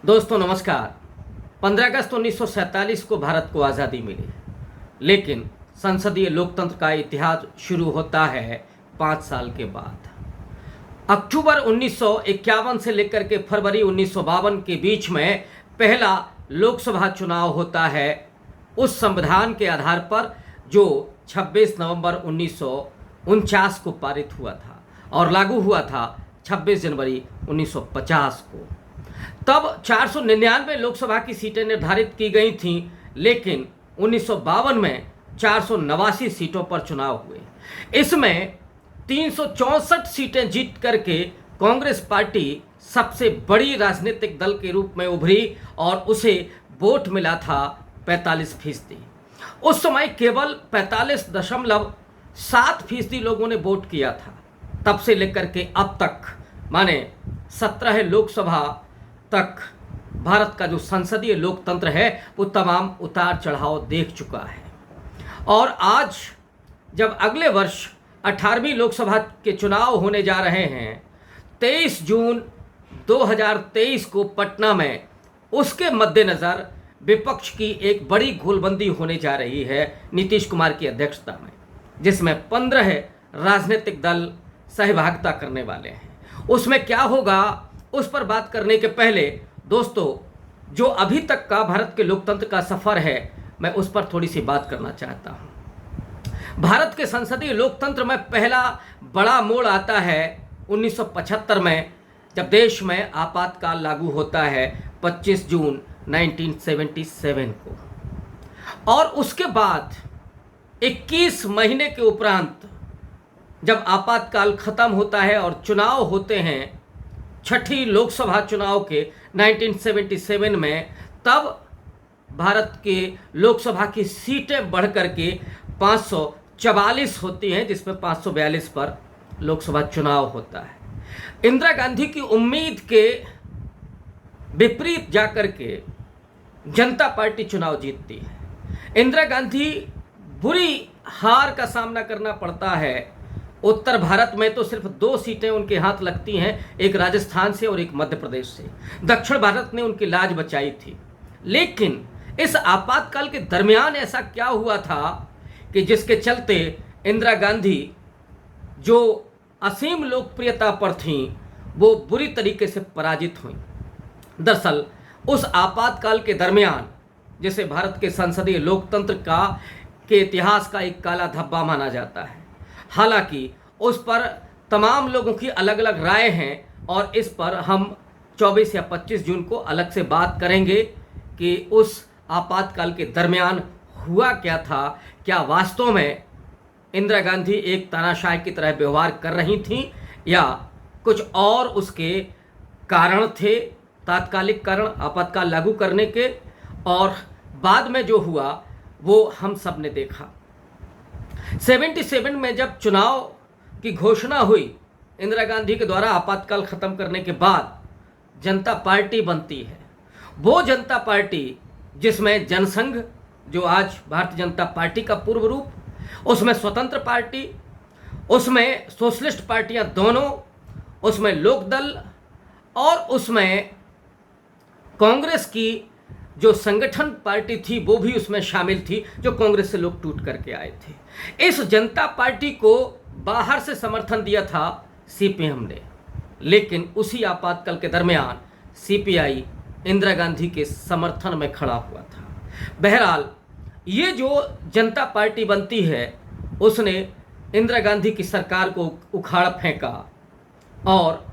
दोस्तों नमस्कार। 15 अगस्त 1947 को भारत को आज़ादी मिली, लेकिन संसदीय लोकतंत्र का इतिहास शुरू होता है 5 साल के बाद। अक्टूबर 1951 से लेकर के फरवरी 1952 के बीच में पहला लोकसभा चुनाव होता है उस संविधान के आधार पर जो 26 नवंबर 1949 को पारित हुआ था और लागू हुआ था 26 जनवरी 1950 को। तब 499 लोकसभा की सीटें निर्धारित की गई थीं, लेकिन 1952 में 489 सीटों पर चुनाव हुए। इसमें 364 सीटें जीत करके कांग्रेस पार्टी सबसे बड़ी राजनीतिक दल के रूप में उभरी और उसे वोट मिला था 45%। उस समय केवल 45.7% लोगों ने वोट किया था। तब से लेकर के अब तक माने 17 लोकसभा तक भारत का जो संसदीय लोकतंत्र है वो तमाम उतार चढ़ाव देख चुका है। और आज जब अगले वर्ष 18वीं लोकसभा के चुनाव होने जा रहे हैं 23 जून 2023 को पटना में, उसके मद्देनज़र विपक्ष की एक बड़ी गोलबंदी होने जा रही है नीतीश कुमार की अध्यक्षता में, जिसमें 15 राजनीतिक दल सहभागिता करने वाले हैं। उसमें क्या होगा उस पर बात करने के पहले दोस्तों, जो अभी तक का भारत के लोकतंत्र का सफ़र है मैं उस पर थोड़ी सी बात करना चाहता हूँ। भारत के संसदीय लोकतंत्र में पहला बड़ा मोड़ आता है 1975 में, जब देश में आपातकाल लागू होता है 25 जून 1977 को। और उसके बाद 21 महीने के उपरांत जब आपातकाल ख़त्म होता है और चुनाव होते हैं छठी लोकसभा चुनाव के 1977 में, तब भारत के लोकसभा की सीटें बढ़ करके 544 होती हैं, जिसमें 542 पर लोकसभा चुनाव होता है। इंदिरा गांधी की उम्मीद के विपरीत जाकर के जनता पार्टी चुनाव जीतती है। इंदिरा गांधी बुरी हार का सामना करना पड़ता है। उत्तर भारत में तो सिर्फ 2 सीटें उनके हाथ लगती हैं, एक राजस्थान से और एक मध्य प्रदेश से। दक्षिण भारत ने उनकी लाज बचाई थी। लेकिन इस आपातकाल के दरमियान ऐसा क्या हुआ था कि जिसके चलते इंदिरा गांधी जो असीम लोकप्रियता पर थीं वो बुरी तरीके से पराजित हुई। दरअसल उस आपातकाल के दरमियान, जिसे भारत के संसदीय लोकतंत्र के इतिहास का एक काला धब्बा माना जाता है, हालांकि उस पर तमाम लोगों की अलग अलग राय हैं और इस पर हम 24 या 25 जून को अलग से बात करेंगे कि उस आपातकाल के दरमियान हुआ क्या था। क्या वास्तव में इंदिरा गांधी एक तानाशाह की तरह व्यवहार कर रही थीं या कुछ और उसके कारण थे, तात्कालिक कारण आपातकाल लागू करने के, और बाद में जो हुआ वो हम सब ने देखा। 77 में जब चुनाव की घोषणा हुई इंदिरा गांधी के द्वारा आपातकाल खत्म करने के बाद, जनता पार्टी बनती है। वो जनता पार्टी जिसमें जनसंघ, जो आज भारतीय जनता पार्टी का पूर्व रूप, उसमें स्वतंत्र पार्टी, उसमें सोशलिस्ट पार्टियां दोनों, उसमें लोकदल और उसमें कांग्रेस की जो संगठन पार्टी थी वो भी उसमें शामिल थी, जो कांग्रेस से लोग टूट करके आए थे। इस जनता पार्टी को बाहर से समर्थन दिया था सीपीएम ने, लेकिन उसी आपातकाल के दरमियान सीपीआई इंदिरा गांधी के समर्थन में खड़ा हुआ था। बहरहाल ये जो जनता पार्टी बनती है उसने इंदिरा गांधी की सरकार को उखाड़ फेंका और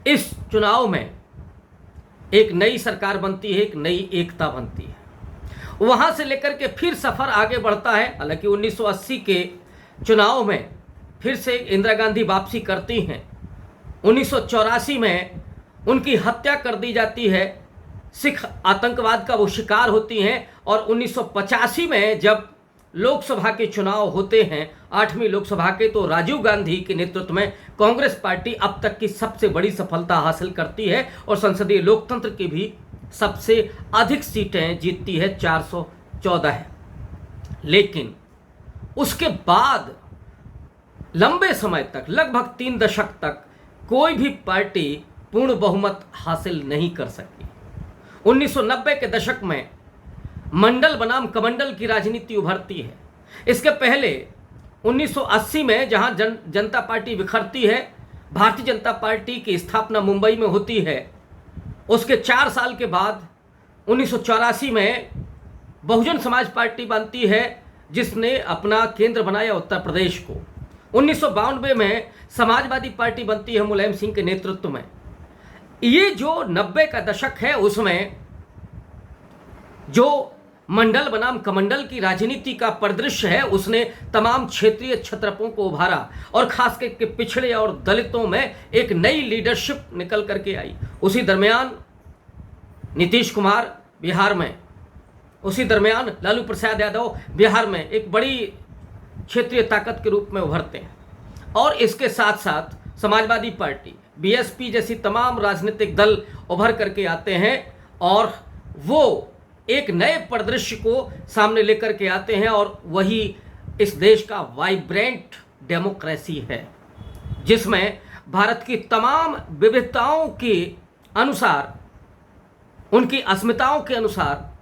इस चुनाव में एक नई सरकार बनती है, एक नई एकता बनती है। वहाँ से लेकर के फिर सफ़र आगे बढ़ता है। हालांकि 1980 के चुनाव में फिर से इंदिरा गांधी वापसी करती हैं। 1984 में उनकी हत्या कर दी जाती है, सिख आतंकवाद का वो शिकार होती हैं। और 1985 में जब लोकसभा के चुनाव होते हैं 8वीं लोकसभा के, तो राजीव गांधी के नेतृत्व में कांग्रेस पार्टी अब तक की सबसे बड़ी सफलता हासिल करती है और संसदीय लोकतंत्र की भी सबसे अधिक सीटें जीतती है, 414 है। लेकिन उसके बाद लंबे समय तक, लगभग 3 दशक तक, कोई भी पार्टी पूर्ण बहुमत हासिल नहीं कर सकी। 1990 के दशक में मंडल बनाम कमंडल की राजनीति उभरती है। इसके पहले 1980 में जहां जनता पार्टी बिखरती है, भारतीय जनता पार्टी की स्थापना मुंबई में होती है। उसके 4 साल के बाद 1984 में बहुजन समाज पार्टी बनती है, जिसने अपना केंद्र बनाया उत्तर प्रदेश को। 1992 में समाजवादी पार्टी बनती है मुलायम सिंह के नेतृत्व में। ये जो 90 का दशक है, उसमें जो मंडल बनाम कमंडल की राजनीति का परिदृश्य है, उसने तमाम क्षेत्रीय छत्रपों को उभारा और खास करके पिछड़े और दलितों में एक नई लीडरशिप निकल करके आई। उसी दरमियान नीतीश कुमार बिहार में, उसी दरमियान लालू प्रसाद यादव बिहार में एक बड़ी क्षेत्रीय ताकत के रूप में उभरते हैं। और इसके साथ साथ समाजवादी पार्टी, बीएसपी जैसी तमाम राजनीतिक दल उभर करके आते हैं और वो एक नए परिदृश्य को सामने लेकर के आते हैं। और वही इस देश का वाइब्रेंट डेमोक्रेसी है, जिसमें भारत की तमाम विविधताओं के अनुसार, उनकी अस्मिताओं के अनुसार,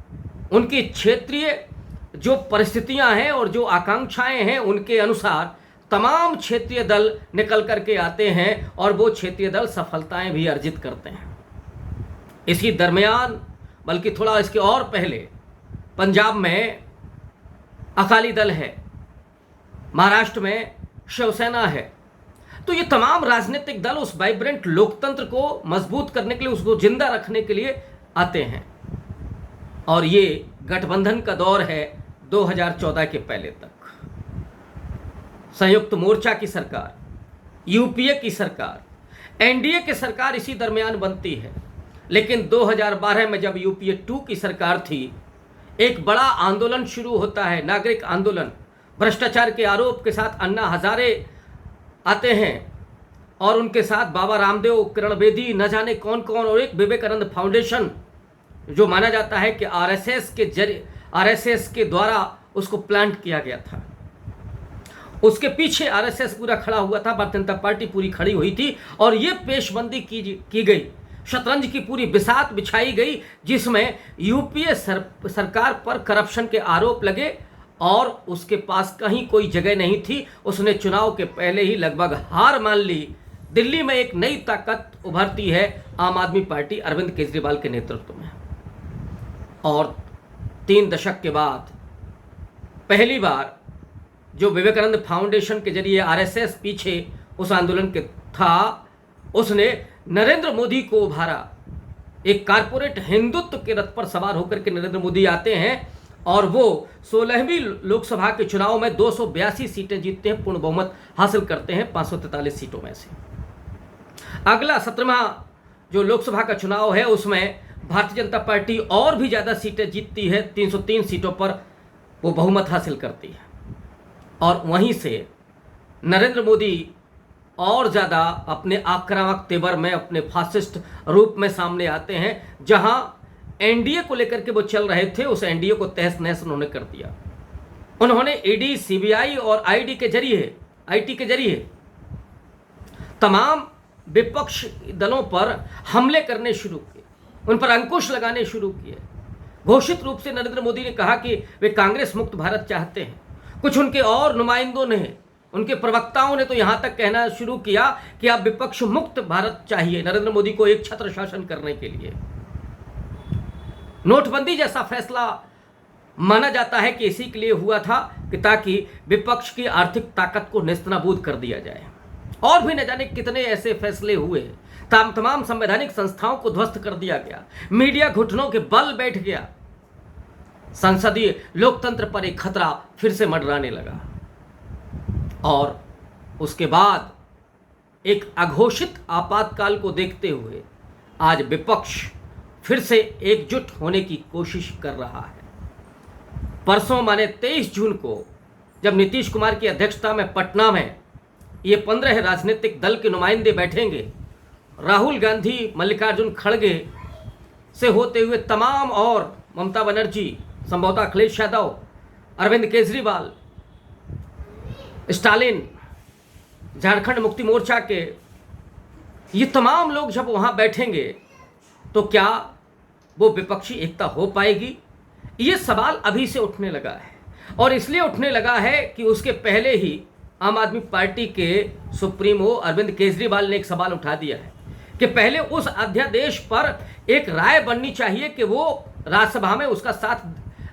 उनकी क्षेत्रीय जो परिस्थितियां हैं और जो आकांक्षाएं हैं, उनके अनुसार तमाम क्षेत्रीय दल निकल करके आते हैं और वो क्षेत्रीय दल सफलताएं भी अर्जित करते हैं। इसी दरमियान, बल्कि थोड़ा इसके और पहले, पंजाब में अकाली दल है, महाराष्ट्र में शिवसेना है। तो ये तमाम राजनीतिक दल उस वाइब्रेंट लोकतंत्र को मजबूत करने के लिए, उसको जिंदा रखने के लिए आते हैं। और ये गठबंधन का दौर है 2014 के पहले तक। संयुक्त मोर्चा की सरकार, यूपीए की सरकार, एनडीए की सरकार इसी दरमियान बनती है। लेकिन 2012 में जब यूपीए 2 की सरकार थी, एक बड़ा आंदोलन शुरू होता है, नागरिक आंदोलन। भ्रष्टाचार के आरोप के साथ अन्ना हजारे आते हैं और उनके साथ बाबा रामदेव, किरण बेदी, न जाने कौन कौन, और एक विवेकानंद फाउंडेशन, जो माना जाता है कि आरएसएस के द्वारा उसको प्लांट किया गया था। उसके पीछे आरएसएस पूरा खड़ा हुआ था, भारतीय जनता पार्टी पूरी खड़ी हुई थी और ये पेशबंदी की गई, शतरंज की पूरी बिसात बिछाई गई, जिसमें यूपीए सरकार पर करप्शन के आरोप लगे और उसके पास कहीं कोई जगह नहीं थी। उसने चुनाव के पहले ही लगभग हार मान ली। दिल्ली में एक नई ताकत उभरती है आम आदमी पार्टी अरविंद केजरीवाल के नेतृत्व में। और 3 दशक के बाद पहली बार जो विवेकानंद फाउंडेशन के जरिए आरएसएस पीछे उस आंदोलन के था, उसने नरेंद्र मोदी को उभारा। एक कारपोरेट हिंदुत्व के रथ पर सवार होकर के नरेंद्र मोदी आते हैं और वो 16वीं लोकसभा के चुनाव में 282 सीटें जीतते हैं, पूर्ण बहुमत हासिल करते हैं 543 सीटों में से। अगला 17वां जो लोकसभा का चुनाव है, उसमें भारतीय जनता पार्टी और भी ज़्यादा सीटें जीतती है, 303 सीटों पर वो बहुमत हासिल करती है। और वहीं से नरेंद्र मोदी और ज़्यादा अपने आक्रामक तेवर में, अपने फासिस्ट रूप में सामने आते हैं। जहां एनडीए को लेकर के वो चल रहे थे, उस एनडीए को तहस नहस उन्होंने कर दिया। उन्होंने ईडी, सीबीआई और आईटी के जरिए तमाम विपक्ष दलों पर हमले करने शुरू किए, उन पर अंकुश लगाने शुरू किए। घोषित रूप से नरेंद्र मोदी ने कहा कि वे कांग्रेस मुक्त भारत चाहते हैं। कुछ उनके और नुमाइंदों ने, उनके प्रवक्ताओं ने तो यहां तक कहना शुरू किया कि अब विपक्ष मुक्त भारत चाहिए नरेंद्र मोदी को एक छत्र शासन करने के लिए। नोटबंदी जैसा फैसला माना जाता है कि इसी के लिए हुआ था कि ताकि विपक्ष की आर्थिक ताकत को नेस्तनाबूद कर दिया जाए। और भी न जाने कितने ऐसे फैसले हुए। तमाम संवैधानिक संस्थाओं को ध्वस्त कर दिया गया, मीडिया घुटनों के बल बैठ गया, संसदीय लोकतंत्र पर एक खतरा फिर से मंडराने लगा। और उसके बाद एक अघोषित आपातकाल को देखते हुए आज विपक्ष फिर से एकजुट होने की कोशिश कर रहा है। परसों माने 23 जून को जब नीतीश कुमार की अध्यक्षता में पटना में ये 15 राजनीतिक दल के नुमाइंदे बैठेंगे, राहुल गांधी, मल्लिकार्जुन खड़गे से होते हुए तमाम, और ममता बनर्जी, संभवतः अखिलेश यादव, अरविंद केजरीवाल, स्टालिन, झारखंड मुक्ति मोर्चा के, ये तमाम लोग जब वहाँ बैठेंगे तो क्या वो विपक्षी एकता हो पाएगी? ये सवाल अभी से उठने लगा है, और इसलिए उठने लगा है कि उसके पहले ही आम आदमी पार्टी के सुप्रीमो अरविंद केजरीवाल ने एक सवाल उठा दिया है कि पहले उस अध्यादेश पर एक राय बननी चाहिए कि वो राज्यसभा में उसका साथ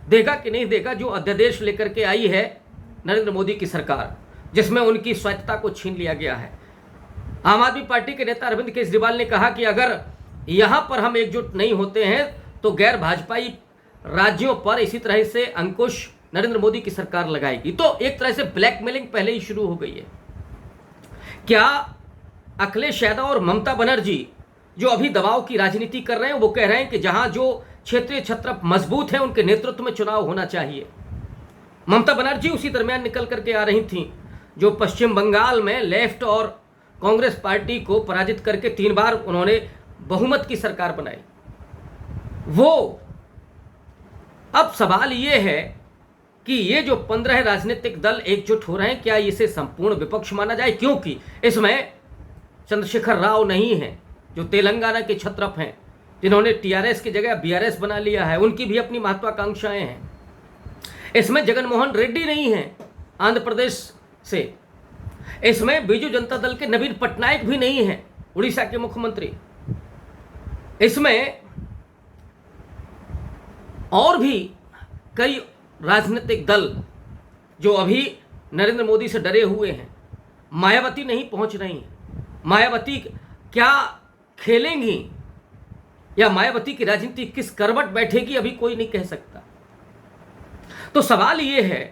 देगा कि नहीं देगा, जो अध्यादेश लेकर के आई है नरेंद्र मोदी की सरकार, जिसमें उनकी स्वायत्तता को छीन लिया गया है। आम आदमी पार्टी के नेता अरविंद केजरीवाल ने कहा कि अगर यहां पर हम एकजुट नहीं होते हैं तो गैर भाजपाई राज्यों पर इसी तरह से अंकुश नरेंद्र मोदी की सरकार लगाएगी। तो एक तरह से ब्लैकमेलिंग पहले ही शुरू हो गई है। क्या अखिलेश यादव और ममता बनर्जी जो अभी दबाव की राजनीति कर रहे हैं, वो कह रहे हैं कि जहां जो क्षेत्रीय छत्र मजबूत है उनके नेतृत्व में चुनाव होना चाहिए। ममता बनर्जी उसी दरमियान निकल करके आ रही थी जो पश्चिम बंगाल में लेफ्ट और कांग्रेस पार्टी को पराजित करके 3 बार उन्होंने बहुमत की सरकार बनाई। वो अब सवाल ये है कि ये जो 15 राजनीतिक दल एकजुट हो रहे हैं, क्या इसे संपूर्ण विपक्ष माना जाए? क्योंकि इसमें चंद्रशेखर राव नहीं है जो तेलंगाना के छत्रप हैं, जिन्होंने टीआरएस की जगह बीआरएस बना लिया है, उनकी भी अपनी महत्वाकांक्षाएं हैं। इसमें जगनमोहन रेड्डी नहीं है आंध्र प्रदेश से। इसमें बीजू जनता दल के नवीन पटनायक भी नहीं है, उड़ीसा के मुख्यमंत्री। इसमें और भी कई राजनीतिक दल जो अभी नरेंद्र मोदी से डरे हुए हैं। मायावती नहीं पहुंच रही हैं। मायावती क्या खेलेंगी या मायावती की राजनीति किस करवट बैठेगी, अभी कोई नहीं कह सकता। तो सवाल ये है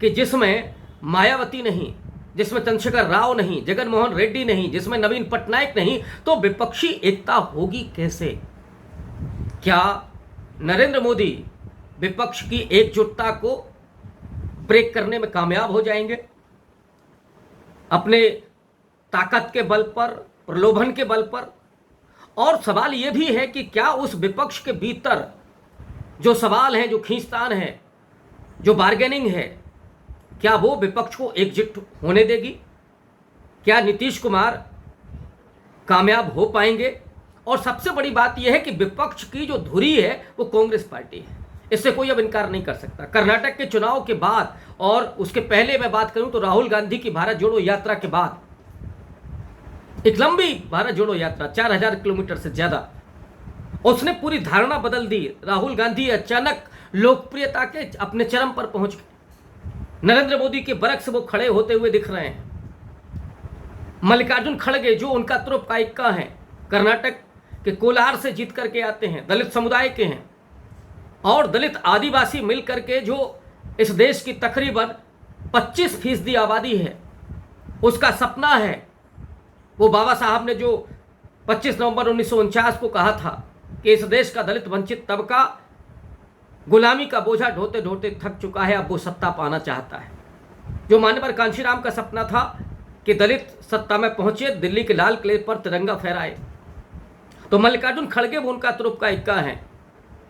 कि जिसमें मायावती नहीं, जिसमें चंद्रशेखर राव नहीं, जगनमोहन रेड्डी नहीं, जिसमें नवीन पटनायक नहीं, तो विपक्षी एकता होगी कैसे? क्या नरेंद्र मोदी विपक्ष की एकजुटता को ब्रेक करने में कामयाब हो जाएंगे? अपने ताकत के बल पर, प्रलोभन के बल पर? और सवाल यह भी है कि क्या उस विपक्ष के भीतर जो सवाल हैं, जो खींचतान है, जो बार्गेनिंग है, क्या वो विपक्ष को एकजुट होने देगी? क्या नीतीश कुमार कामयाब हो पाएंगे? और सबसे बड़ी बात यह है कि विपक्ष की जो धुरी है वो कांग्रेस पार्टी है, इससे कोई अब इनकार नहीं कर सकता। कर्नाटक के चुनाव के बाद और उसके पहले मैं बात करूं तो राहुल गांधी की भारत जोड़ो यात्रा के बाद, एक लंबी भारत जोड़ो यात्रा 4000 किलोमीटर से ज्यादा, उसने पूरी धारणा बदल दी। राहुल गांधी अचानक लोकप्रियता के अपने चरम पर पहुंच गए। नरेंद्र मोदी के बरक से वो खड़े होते हुए दिख रहे हैं। मल्लिकार्जुन खड़गे जो उनका तुरुप का इक्का है, कर्नाटक के कोलार से जीत करके आते हैं, दलित समुदाय के हैं, और दलित आदिवासी मिलकर के जो इस देश की तकरीबन 25% आबादी है, उसका सपना है। वो बाबा साहब ने जो 25 नवंबर 1949 को कहा था कि इस देश का दलित वंचित तबका गुलामी का बोझा ढोते ढोते थक चुका है, अब वो सत्ता पाना चाहता है। जो मान्यवर कांशीराम का सपना था कि दलित सत्ता में पहुंचे, दिल्ली के लाल किले पर तिरंगा फहराए, तो मल्लिकार्जुन खड़गे वो उनका तुरुप का इक्का है।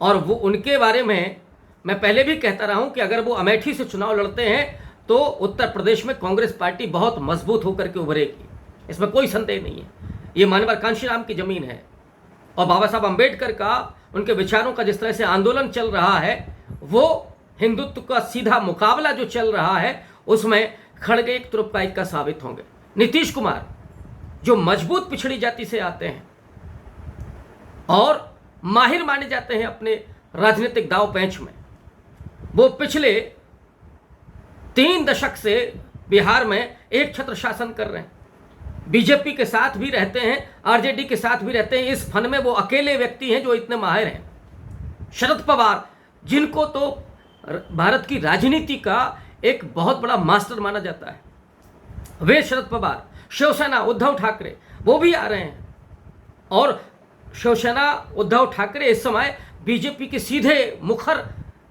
और वो उनके बारे में मैं पहले भी कहता रहा हूं कि अगर वो अमेठी से चुनाव लड़ते हैं तो उत्तर प्रदेश में कांग्रेस पार्टी बहुत मजबूत होकर के उभरेगी, इसमें कोई संदेह नहीं है। ये मान्यवर कांशीराम की जमीन है, और बाबा साहब अम्बेडकर का, उनके विचारों का जिस तरह से आंदोलन चल रहा है, वो हिंदुत्व का सीधा मुकाबला जो चल रहा है, उसमें खड़गे एक तुरुप का इक्का साबित होंगे। नीतीश कुमार जो मजबूत पिछड़ी जाति से आते हैं और माहिर माने जाते हैं अपने राजनीतिक दाव पेंच में, वो पिछले 3 दशक से बिहार में एक छत्र शासन कर रहे हैं। बीजेपी के साथ भी रहते हैं, आरजेडी के साथ भी रहते हैं। इस फन में वो अकेले व्यक्ति हैं जो इतने माहिर हैं। शरद पवार, जिनको तो भारत की राजनीति का एक बहुत बड़ा मास्टर माना जाता है, वे शरद पवार, शिवसेना उद्धव ठाकरे, वो भी आ रहे हैं। और शिवसेना उद्धव ठाकरे इस समय बीजेपी के सीधे मुखर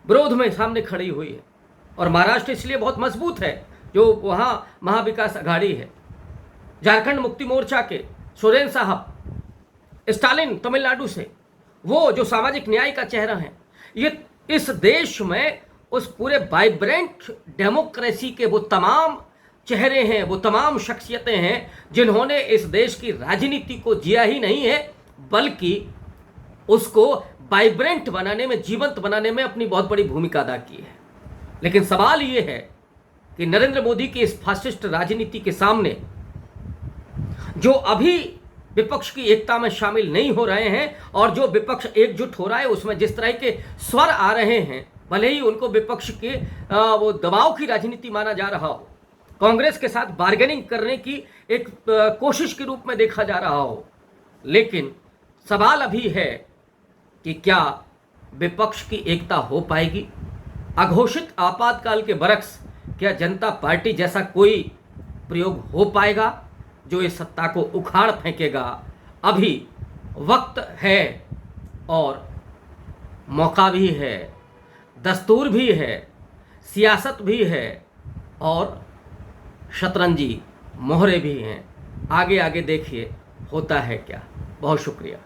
विरोध में सामने खड़ी हुई है। और महाराष्ट्र इसलिए बहुत मजबूत है जो वहाँ महाविकास अघाड़ी है। झारखंड मुक्ति मोर्चा के सोरेन साहब, स्टालिन तमिलनाडु से, वो जो सामाजिक न्याय का चेहरा है, ये इस देश में उस पूरे वाइब्रेंट डेमोक्रेसी के वो तमाम चेहरे हैं, वो तमाम शख्सियतें हैं जिन्होंने इस देश की राजनीति को जिया ही नहीं है, बल्कि उसको वाइब्रेंट बनाने में, जीवंत बनाने में अपनी बहुत बड़ी भूमिका अदा की है। लेकिन सवाल ये है कि नरेंद्र मोदी की इस फासिस्ट राजनीति के सामने जो अभी विपक्ष की एकता में शामिल नहीं हो रहे हैं और जो विपक्ष एकजुट हो रहा है, उसमें जिस तरह के स्वर आ रहे हैं, भले ही उनको विपक्ष के वो दबाव की राजनीति माना जा रहा हो, कांग्रेस के साथ बार्गेनिंग करने की एक कोशिश के रूप में देखा जा रहा हो, लेकिन सवाल अभी है कि क्या विपक्ष की एकता हो पाएगी? अघोषित आपातकाल के बरक्स क्या जनता पार्टी जैसा कोई प्रयोग हो पाएगा जो इस सत्ता को उखाड़ फेंकेगा? अभी वक्त है और मौका भी है, दस्तूर भी है, सियासत भी है और शतरंजी मोहरे भी हैं। आगे आगे देखिए होता है क्या। बहुत शुक्रिया।